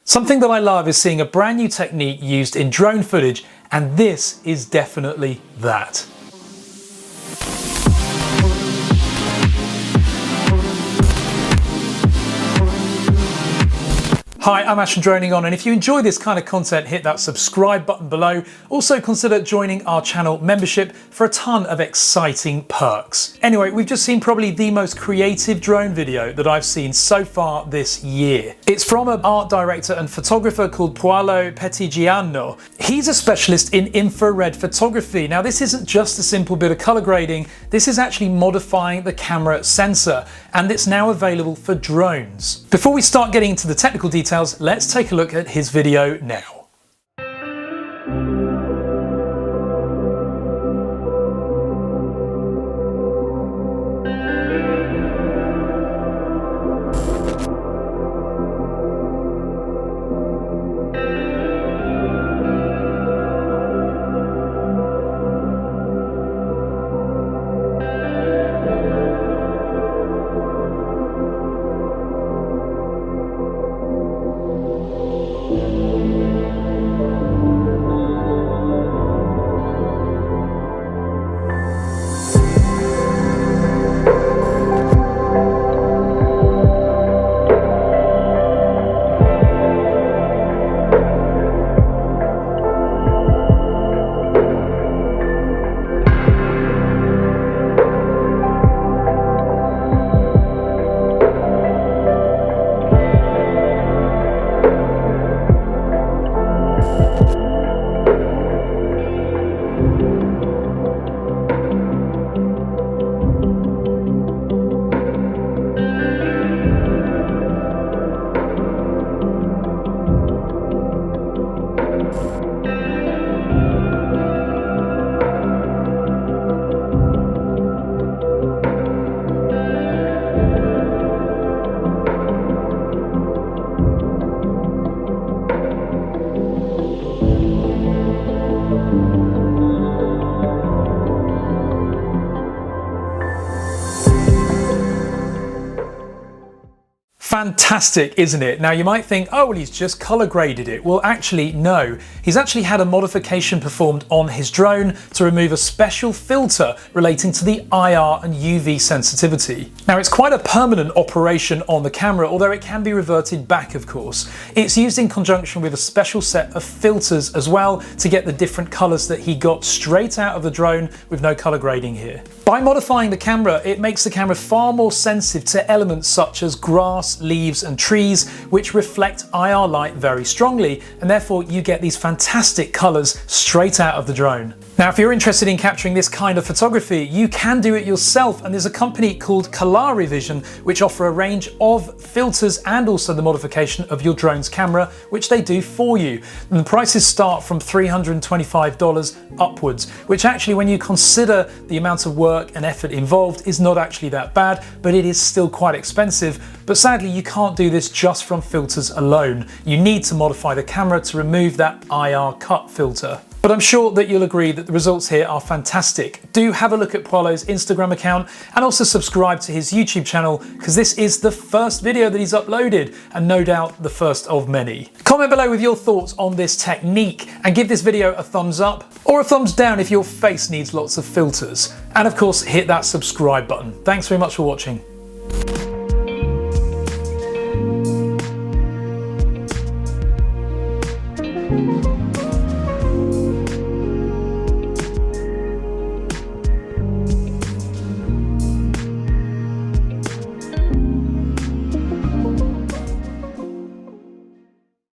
Something that I love is seeing a brand new technique used in drone footage, and this is definitely that. Hi, I'm Ash from DroningON, and if you enjoy this kind of content, hit that subscribe button below. Also consider joining our channel membership for a ton of exciting perks. Anyway, we've just seen probably the most creative drone video that I've seen so far this year. It's from an art director and photographer called Paolo Pettigiani. He's a specialist in infrared photography. Now, this isn't just a simple bit of color grading, this is actually modifying the camera sensor, and it's now available for drones. Before we start getting into the technical details, let's take a look at his video now. Fantastic, isn't it? Now you might think, oh, well, he's just color graded it. Well, actually, no. He's actually had a modification performed on his drone to remove a special filter relating to the IR and UV sensitivity. Now, it's quite a permanent operation on the camera, although it can be reverted back, of course. It's used in conjunction with a special set of filters as well to get the different colors that he got straight out of the drone with no color grading here. By modifying the camera, it makes the camera far more sensitive to elements such as grass, leaves and trees, which reflect IR light very strongly, and therefore you get these fantastic colours straight out of the drone. Now, if you're interested in capturing this kind of photography, you can do it yourself, and there's a company called Vision which offer a range of filters and also the modification of your drone's camera, which they do for you. And the prices start from $325 upwards, which actually, when you consider the amount of work and effort involved, is not actually that bad, but it is still quite expensive. But sadly, you can't do this just from filters alone. You need to modify the camera to remove that IR cut filter. But I'm sure that you'll agree that the results here are fantastic. Do have a look at Paolo's Instagram account and also subscribe to his YouTube channel, because this is the first video that he's uploaded and no doubt the first of many. Comment below with your thoughts on this technique and give this video a thumbs up or a thumbs down if your face needs lots of filters. And of course, hit that subscribe button. Thanks very much for watching.